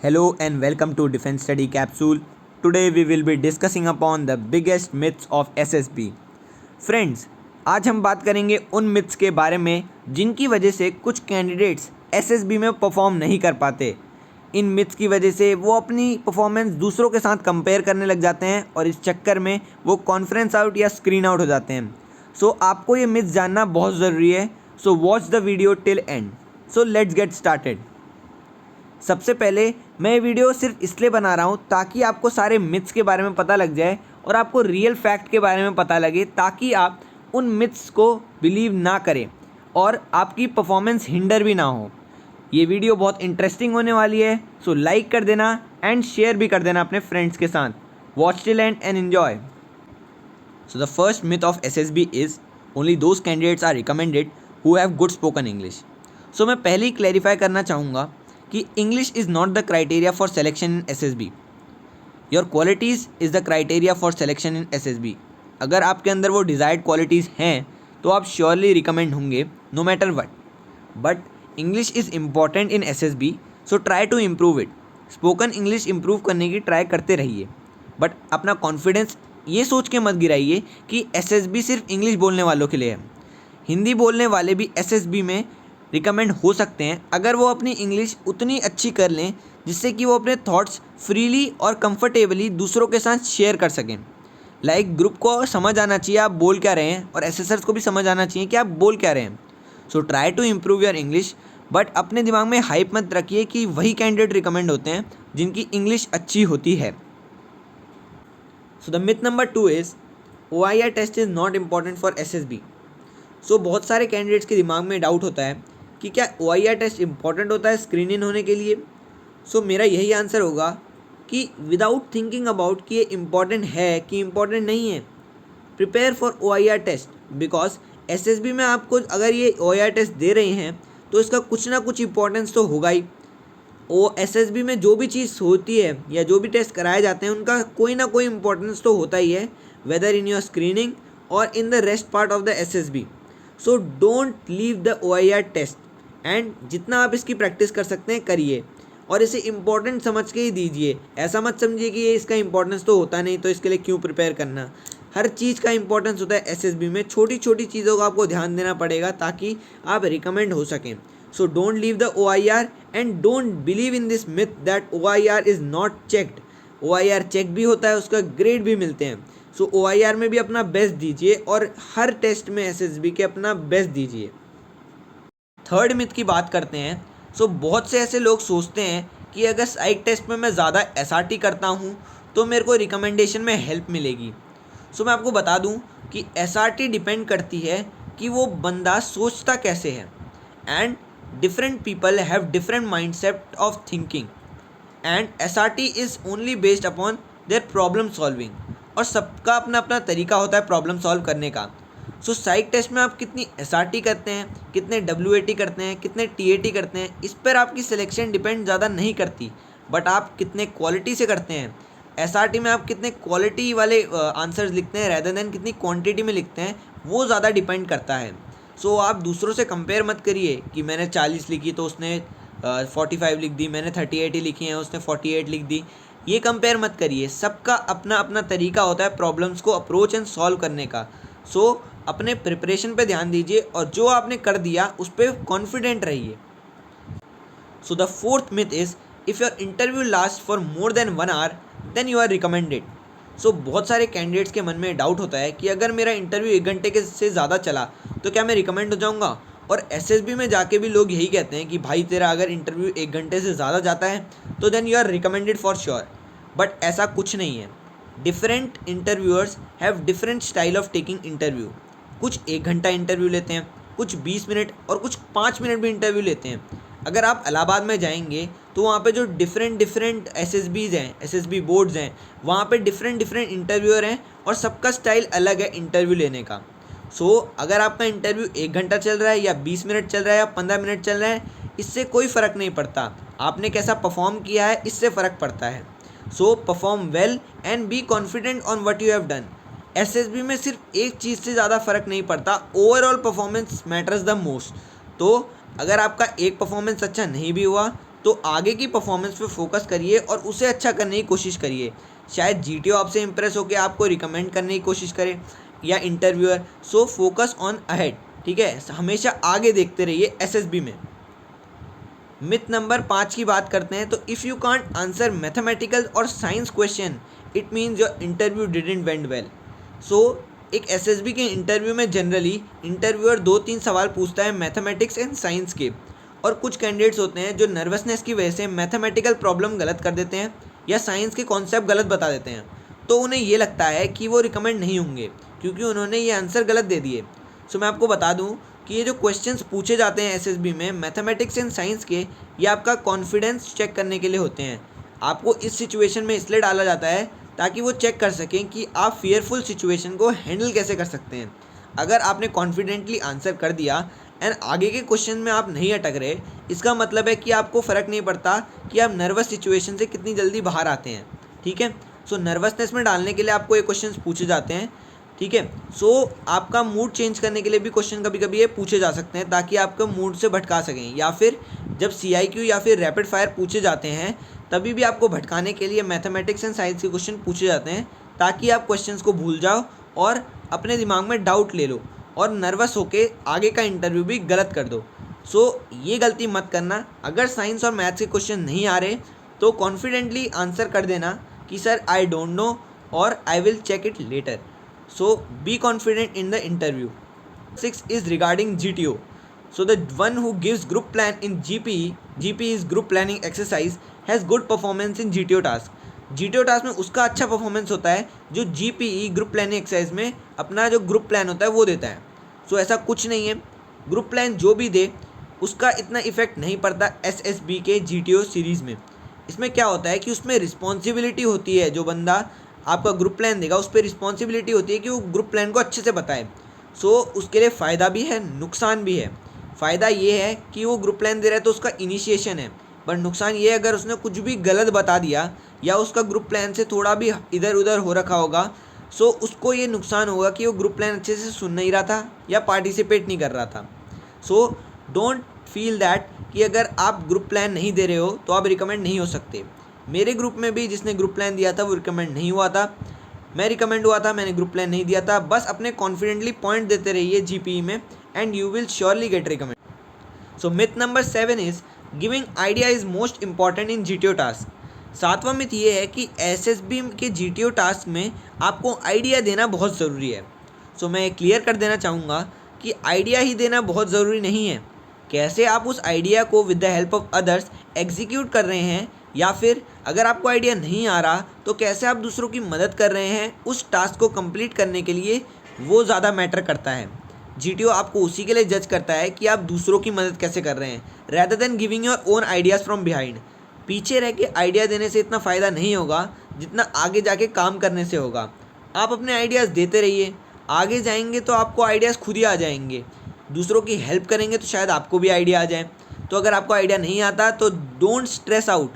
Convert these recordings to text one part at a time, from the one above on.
Hello and welcome to Defense Study Capsule. Today we will be discussing upon the biggest myths of SSB. Friends, आज हम बात करेंगे उन myths के बारे में जिनकी वजह से कुछ कैंडिडेट्स SSB में परफॉर्म नहीं कर पाते। इन मिथ्स की वजह से वो अपनी परफॉर्मेंस दूसरों के साथ कंपेयर करने लग जाते हैं और इस चक्कर में वो कॉन्फ्रेंस आउट या स्क्रीन आउट हो जाते हैं। सो आपको ये मिथ्स जानना बहुत ज़रूरी है। So watch the video till and. So let's get started. सबसे पहले मैं ये वीडियो सिर्फ इसलिए बना रहा हूँ ताकि आपको सारे मिथ्स के बारे में पता लग जाए और आपको रियल फैक्ट के बारे में पता लगे, ताकि आप उन मिथ्स को बिलीव ना करें और आपकी परफॉर्मेंस हिंडर भी ना हो। ये वीडियो बहुत इंटरेस्टिंग होने वाली है, सो लाइक कर देना एंड शेयर भी कर देना अपने फ्रेंड्स के साथ। Watch till end enjoy. So the first myth of SSB is only those candidates are recommended who have good spoken English. So मैं पहले ही क्लैरिफाई करना चाहूँगा कि English is not the criteria for selection in SSB। Your qualities is the criteria for selection in SSB। अगर आपके अंदर वो डिज़ायर्ड क्वालिटीज़ हैं तो आप श्योरली रिकमेंड होंगे no matter what. But English is important in SSB, so try to improve it. Spoken English improve करने की ट्राई करते रहिए, बट अपना कॉन्फिडेंस ये सोच के मत गिराइए कि SSB सिर्फ इंग्लिश बोलने वालों के लिए है। हिंदी बोलने वाले भी SSB में रिकमेंड हो सकते हैं अगर वो अपनी इंग्लिश उतनी अच्छी कर लें जिससे कि वो अपने थॉट्स फ्रीली और कंफर्टेबली दूसरों के साथ शेयर कर सकें। लाइक ग्रुप को समझ आना चाहिए आप बोल क्या रहे हैं और एसेसर्स को भी समझ आना चाहिए कि आप बोल क्या रहे हैं। So try to improve your English, but अपने दिमाग में हाइप मत रखिए कि वही कैंडिडेट रिकमेंड होते हैं जिनकी इंग्लिश अच्छी होती है। So the myth number 2 is OIR test is not important for SSB। So बहुत सारे कैंडिडेट्स के दिमाग में डाउट होता है कि क्या OIR टेस्ट इंपॉर्टेंट होता है स्क्रीन इन होने के लिए। सो मेरा यही आंसर होगा कि विदाउट थिंकिंग अबाउट कि ये इम्पॉर्टेंट है कि इम्पॉर्टेंट नहीं है, prepare for OIR test. Because SSB में आपको अगर ये OIR टेस्ट दे रहे हैं तो इसका कुछ ना कुछ इंपॉर्टेंस तो होगा ही। SSB में जो भी चीज़ होती है या जो भी टेस्ट कराए जाते हैं उनका कोई ना कोई इंपॉर्टेंस तो होता ही है, वेदर इन योर स्क्रीनिंग और in the rest part of the SSB। So don't leave the OIR test and जितना आप इसकी प्रैक्टिस कर सकते हैं करिए और इसे इम्पॉर्टेंट समझ के ही दीजिए। ऐसा मत समझिए कि ये इसका इंपॉर्टेंस तो होता नहीं तो इसके लिए क्यों प्रिपेयर करना। हर चीज़ का इंपॉर्टेंस होता है SSB में। छोटी छोटी चीज़ों का आपको ध्यान देना पड़ेगा ताकि आप रिकमेंड हो सकें। So don't leave the OIR and don't believe in this myth that OIR is not checked. OIR check भी होता है, उसका ग्रेड भी मिलते हैं। सो OIR में भी अपना बेस्ट दीजिए और हर टेस्ट में SSB के अपना बेस्ट दीजिए। थर्ड मिथ की बात करते हैं। सो बहुत से ऐसे लोग सोचते हैं कि अगर साइक टेस्ट में मैं ज़्यादा SRT करता हूँ तो मेरे को रिकमेंडेशन में हेल्प मिलेगी। सो मैं आपको बता दूँ कि SRT डिपेंड करती है कि वो बंदा सोचता कैसे है, and different people have different mindset of thinking and SRT is only based upon their problem solving. और सबका अपना अपना तरीका होता है प्रॉब्लम सॉल्व करने का। सो साइक टेस्ट में आप कितनी SRT करते हैं, कितने WAT करते हैं, कितने TAT करते हैं, इस पर आपकी सिलेक्शन डिपेंड ज़्यादा नहीं करती, बट आप कितने क्वालिटी से करते हैं। SRT में आप कितने क्वालिटी वाले आंसर्स लिखते हैं रैदर देन कितनी क्वांटिटी में लिखते हैं, वो ज़्यादा डिपेंड करता है। सो आप दूसरों से कंपेयर मत करिए कि मैंने 40 लिखी तो उसने 45 लिख दी, मैंने 38 ही लिखी हैं उसने 48 लिख दी। ये कंपेयर मत करिए। सबका अपना अपना तरीका होता है प्रॉब्लम्स को अप्रोच एंड सॉल्व करने का। सो अपने प्रिपरेशन पे ध्यान दीजिए और जो आपने कर दिया उस पर कॉन्फिडेंट रहिए। So the fourth myth is if your interview last for more than 1 hour then you are recommended. So बहुत सारे कैंडिडेट्स के मन में डाउट होता है कि अगर मेरा इंटरव्यू 1 घंटे के से ज़्यादा चला तो क्या मैं रिकमेंड हो जाऊँगा। और SSB में जाके भी लोग यही कहते हैं कि भाई तेरा अगर इंटरव्यू 1 घंटे से ज़्यादा जाता है तो then you are recommended for sure. But ऐसा कुछ नहीं है। Different interviewers have different style of taking interview. कुछ 1 घंटा इंटरव्यू लेते हैं, कुछ 20 मिनट और कुछ 5 मिनट भी इंटरव्यू लेते हैं। अगर आप इलाहाबाद में जाएंगे तो वहाँ पे जो डिफरेंट SSBs हैं, SSB बोर्ड्स हैं, वहाँ पे डिफरेंट इंटरव्यूअर हैं और सबका स्टाइल अलग है इंटरव्यू लेने का। सो अगर आपका इंटरव्यू 1 घंटा चल रहा है या 20 मिनट चल रहा है या 15 मिनट चल रहा है, इससे कोई फ़र्क नहीं पड़ता। आपने कैसा परफॉर्म किया है इससे फ़र्क पड़ता है। So perform well and be confident on what you have done. SSB में सिर्फ एक चीज़ से ज़्यादा फ़र्क नहीं पड़ता, overall performance matters the most. तो अगर आपका एक परफॉर्मेंस अच्छा नहीं भी हुआ तो आगे की परफॉर्मेंस पे फोकस करिए और उसे अच्छा करने की कोशिश करिए। शायद जीटीओ आपसे इंप्रेस होकर आपको रिकमेंड करने की कोशिश करे या interviewer. So focus on ahead, ठीक है, हमेशा आगे देखते रहिए एसएसबी में। मिथ नंबर 5 की बात करते हैं। तो if you can't answer mathematical और science question it means your interview didn't went well. So एक एसएसबी के इंटरव्यू में जनरली इंटरव्यूअर 2-3 सवाल पूछता है मैथमेटिक्स एंड साइंस के, और कुछ कैंडिडेट्स होते हैं जो नर्वसनेस की वजह से मैथमेटिकल प्रॉब्लम गलत कर देते हैं या साइंस के कॉन्सेप्ट गलत बता देते हैं, तो उन्हें ये लगता है कि वो रिकमेंड नहीं होंगे क्योंकि उन्होंने ये आंसर गलत दे दिए। सो मैं आपको बता दूं कि ये जो क्वेश्चंस पूछे जाते हैं एसएसबी में मैथमेटिक्स एंड साइंस के, ये आपका कॉन्फिडेंस चेक करने के लिए होते हैं। आपको इस सिचुएशन में इसलिए डाला जाता है ताकि वो चेक कर सकें कि आप फियरफुल सिचुएशन को हैंडल कैसे कर सकते हैं। अगर आपने कॉन्फिडेंटली आंसर कर दिया एंड आगे के क्वेश्चन में आप नहीं अटक रहे, इसका मतलब है कि आपको फ़र्क नहीं पड़ता कि आप नर्वस सिचुएशन से कितनी जल्दी बाहर आते हैं। ठीक है, सो नर्वसनेस में डालने के लिए आपको ये क्वेश्चन पूछे जाते हैं। ठीक है, सो आपका मूड चेंज करने के लिए भी क्वेश्चन कभी कभी ये पूछे जा सकते हैं ताकि आपका मूड से भटका सकें, या फिर जब CIQ या फिर रैपिड फायर पूछे जाते हैं तभी भी आपको भटकाने के लिए मैथमेटिक्स एंड साइंस के क्वेश्चन पूछे जाते हैं ताकि आप क्वेश्चंस को भूल जाओ और अपने दिमाग में डाउट ले लो और नर्वस होके आगे का इंटरव्यू भी गलत कर दो। सो ये गलती मत करना। अगर साइंस और मैथ्स के क्वेश्चन नहीं आ रहे तो कॉन्फिडेंटली आंसर कर देना कि सर आई डोंट नो और I will check it later. So be confident in the interview. 6 is regarding GTO. So the one who gives group plan in GPE is group planning exercise, has good performance in GTO task. GTO task में उसका अच्छा performance होता है जो GPE group planning exercise में अपना जो group plan होता है वो देता है। सो ऐसा कुछ नहीं है, ग्रुप प्लान जो भी दे उसका इतना इफेक्ट नहीं पड़ता SSB के GTO सीरीज़ में। इसमें क्या होता है कि उसमें रिस्पॉन्सिबिलिटी होती है, जो बंदा आपका ग्रुप प्लान देगा उस पर रिस्पॉन्सिबिलिटी होती है कि वो ग्रुप प्लान को अच्छे से बताए। सो उसके लिए फ़ायदा भी है, नुकसान भी है। फ़ायदा ये है कि वो ग्रुप प्लान दे रहा है तो उसका इनिशिएशन है, पर नुकसान ये है अगर उसने कुछ भी गलत बता दिया या उसका ग्रुप प्लान से थोड़ा भी इधर उधर हो रखा होगा, सो उसको ये नुकसान होगा कि वो ग्रुप प्लान अच्छे से सुन नहीं रहा था या पार्टिसिपेट नहीं कर रहा था। सो डोंट फील दैट कि अगर आप ग्रुप प्लान नहीं दे रहे हो तो आप रिकमेंड नहीं हो सकते। मेरे ग्रुप में भी जिसने ग्रुप प्लान दिया था वो रिकमेंड नहीं हुआ था, मैं रिकमेंड हुआ था, मैंने ग्रुप प्लान नहीं दिया था। बस अपने कॉन्फिडेंटली पॉइंट देते रहिए GPE में and you will surely get recommend. So myth number 7 is giving idea is most important in GTO task. 7वां मिथ ये है कि SSB के GTO टास्क में आपको आइडिया देना बहुत ज़रूरी है। सो मैं क्लियर कर देना चाहूँगा कि आइडिया ही देना बहुत ज़रूरी नहीं है, कैसे आप उस आइडिया को with the help of others execute कर रहे हैं, या फिर अगर आपको आइडिया नहीं आ रहा तो कैसे आप दूसरों की मदद कर रहे हैं उस टास्क को कंप्लीट करने के लिए, वो ज़्यादा मैटर करता है। GTO आपको उसी के लिए जज करता है कि आप दूसरों की मदद कैसे कर रहे हैं, rather then giving your own ideas from behind. पीछे रह के आइडिया देने से इतना फ़ायदा नहीं होगा जितना आगे जाके काम करने से होगा। आप अपने आइडियाज़ देते रहिए, आगे जाएंगे तो आपको आइडियाज़ खुद ही आ जाएंगे। दूसरों की हेल्प करेंगे तो शायद आपको भी आइडिया आ जाए। तो अगर आपको आइडिया नहीं आता तो डोंट स्ट्रेस आउट,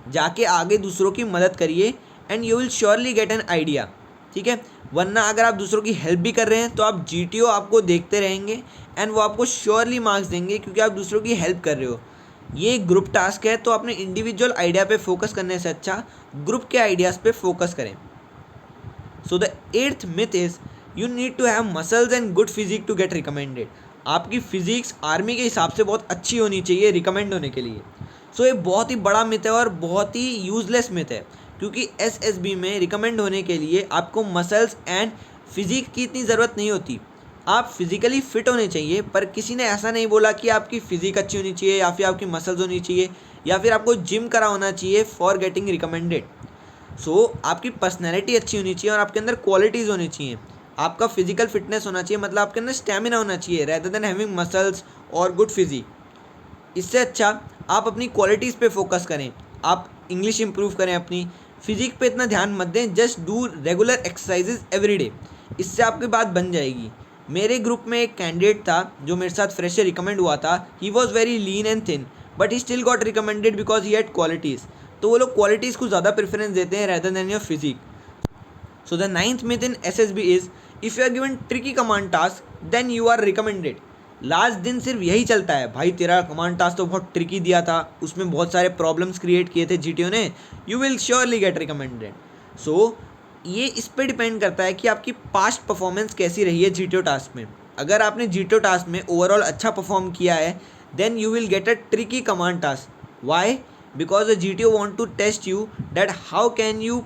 जाके आगे दूसरों की मदद करिए and you will surely get an idea. ठीक है, वरना अगर आप दूसरों की हेल्प भी कर रहे हैं तो आप GTO आपको देखते रहेंगे एंड वो आपको श्योरली मार्क्स देंगे क्योंकि आप दूसरों की हेल्प कर रहे हो। ये ग्रुप टास्क है तो अपने इंडिविजुअल आइडिया पे फोकस करने से अच्छा ग्रुप के आइडियाज़ पे फोकस करें। So the 8th myth is you need to have muscles and good physique to get recommended. आपकी फिजिक्स आर्मी के हिसाब से बहुत अच्छी होनी चाहिए रिकमेंड होने के लिए। सो ये बहुत ही बड़ा मिथ है और बहुत ही यूज़लेस मिथ है, क्योंकि SSB में रिकमेंड होने के लिए आपको मसल्स एंड फिजिक की इतनी ज़रूरत नहीं होती। आप फिज़िकली फ़िट होने चाहिए, पर किसी ने ऐसा नहीं बोला कि आपकी फ़िज़िक अच्छी होनी चाहिए या फिर आपकी मसल्स होनी चाहिए या फिर आपको जिम करा होना चाहिए फॉर गेटिंग रिकमेंडेड। सो आपकी पर्सनैलिटी अच्छी होनी चाहिए और आपके अंदर क्वालिटीज़ होनी चाहिए। आपका फिजिकल फिटनेस होना चाहिए, मतलब आपके अंदर स्टेमिना होना चाहिए रैदर देन हैविंग मसल्स और गुड फिजिक। इससे अच्छा आप अपनी क्वालिटीज़ पे फोकस करें, आप इंग्लिश इंप्रूव करें, अपनी फिजिक पे इतना ध्यान मत दें, just do regular exercises every day, इससे आपकी बात बन जाएगी। मेरे ग्रुप में एक कैंडिडेट था जो मेरे साथ फ्रेशर रिकमेंड हुआ था, he was very lean and thin but he still got recommended because he had qualities. तो वो लोग क्वालिटीज़ को ज़्यादा प्रेफरेंस देते हैं rather than your physique. So the 9th myth in SSB is if you are given tricky command task then you are recommended। Last दिन सिर्फ यही चलता है, भाई तेरा कमांड टास्क तो बहुत ट्रिकी दिया था, उसमें बहुत सारे प्रॉब्लम्स क्रिएट किए थे जीटीओ ने, you will surely get recommended. So ये इस पे डिपेंड करता है कि आपकी पास्ट परफॉर्मेंस कैसी रही है जीटीओ टास्क में। अगर आपने जीटीओ टास्क में ओवरऑल अच्छा परफॉर्म किया है, then you will get a tricky command task. Why? Because the GTO want to test you that how can you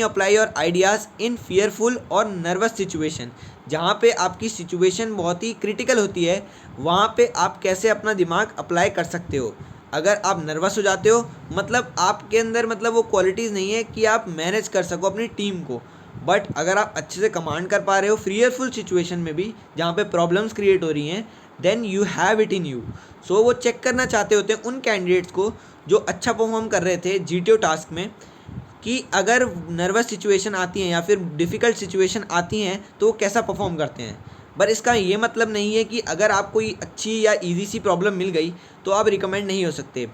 apply your ideas in fearful or nervous situation. जहाँ पे आपकी situation बहुत ही critical होती है, वहाँ पे आप कैसे अपना दिमाग अप्लाई कर सकते हो। अगर आप नर्वस हो जाते हो, मतलब आपके अंदर मतलब वो क्वालिटीज़ नहीं है कि आप मैनेज कर सको अपनी टीम को। बट अगर आप अच्छे से कमांड कर पा रहे हो फियरफुल सिचुएशन में भी, जहाँ पे प्रॉब्लम्स क्रिएट हो रही हैं, then you have it in you. So वो चेक करना चाहते होते हैं उन कैंडिडेट्स को जो अच्छा परफॉर्म कर रहे थे जीटीओ टास्क में, कि अगर नर्वस सिचुएशन आती हैं या फिर डिफ़िकल्ट सिचुएशन आती हैं तो वो कैसा परफॉर्म करते हैं। पर इसका ये मतलब नहीं है कि अगर आपको कोई अच्छी या ईजी सी प्रॉब्लम मिल गई तो आप रिकमेंड नहीं हो सकते।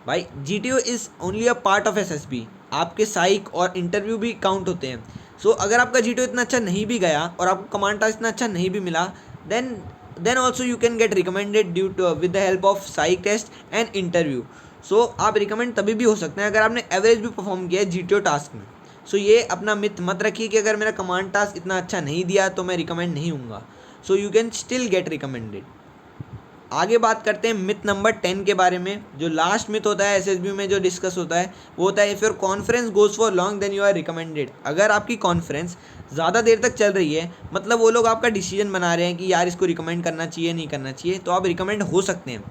भाई GTO is only a part of SSB, आपके साइक और इंटरव्यू भी काउंट होते हैं। सो अगर आपका जीटीओ इतना अच्छा नहीं भी गया और आपको कमांड टास्क इतना अच्छा नहीं भी मिला, then also you can get recommended due to with the help of psych test and interview. So आप रिकमेंड तभी भी हो सकते हैं अगर आपने एवरेज भी परफॉर्म किया है जीटीओ टास्क में। सो ये अपना मिथ मत रखिए कि अगर मेरा कमांड टास्क इतना अच्छा नहीं दिया तो मैं रिकमेंड नहीं हूँगा। So you can still get recommended. आगे बात करते हैं मिथ नंबर 10 के बारे में। जो लास्ट मिथ होता है एसएसबी में जो डिस्कस होता है वो होता है if your conference goes for long then you are recommended. अगर आपकी कॉन्फ्रेंस ज़्यादा देर तक चल रही है, मतलब वो लोग आपका डिसीजन बना रहे हैं कि यार इसको रिकमेंड करना चाहिए नहीं करना चाहिए, तो आप रिकमेंड हो सकते हैं।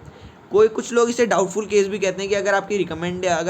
कुछ लोग इसे डाउटफुल केस भी कहते हैं कि अगर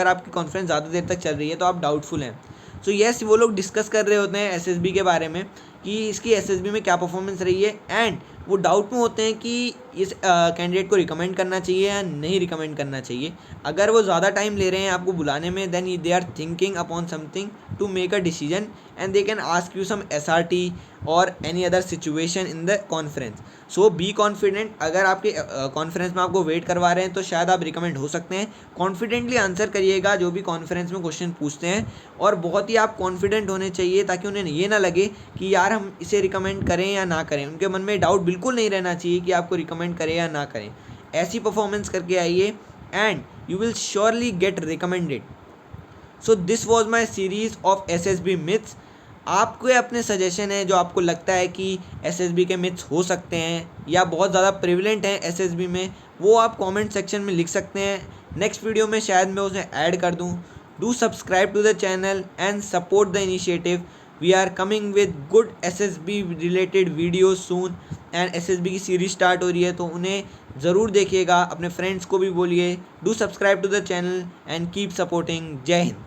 आपकी कॉन्फ्रेंस ज़्यादा देर तक चल रही है तो आप डाउटफुल हैं। सो येस, वो लोग डिस्कस कर रहे होते हैं एसएसबी के बारे में कि इसकी एसएसबी में क्या परफॉर्मेंस रही है, एंड वो डाउट में होते हैं कि इस कैंडिडेट को रिकमेंड करना चाहिए या नहीं रिकमेंड करना चाहिए। अगर वो ज़्यादा टाइम ले रहे हैं आपको बुलाने में, then they are thinking upon something to make a decision and they can ask you some SRT और any other situation in the conference. So be confident. अगर आपके कॉन्फ्रेंस में आपको वेट करवा रहे हैं तो शायद आप रिकमेंड हो सकते हैं। कॉन्फिडेंटली आंसर करिएगा जो भी कॉन्फ्रेंस में क्वेश्चन पूछते हैं, और बहुत ही आप कॉन्फिडेंट होने चाहिए ताकि उन्हें ये ना लगे कि यार हम इसे रिकमेंड करें या ना करें। उनके मन में डाउट बिल्कुल नहीं रहना चाहिए कि आपको रिकमेंड करें या ना करें। ऐसी परफॉर्मेंस करके आइए and you will surely get recommended. So this was my series of SSB myths. आपके अपने सजेशन है जो आपको लगता है कि एसएसबी के मिथ्स हो सकते हैं या बहुत ज़्यादा प्रिविलेंट हैं एसएसबी में, वो आप कमेंट सेक्शन में लिख सकते हैं। नेक्स्ट वीडियो में शायद मैं उसे ऐड कर दूं। Do subscribe to the channel and support the initiative. We are coming with good SSB related video soon, and SSB की सीरीज स्टार्ट हो रही है तो उन्हें ज़रूर देखिएगा। अपने फ्रेंड्स को भी बोलिए। Do subscribe to the channel and keep supporting. जय हिंद।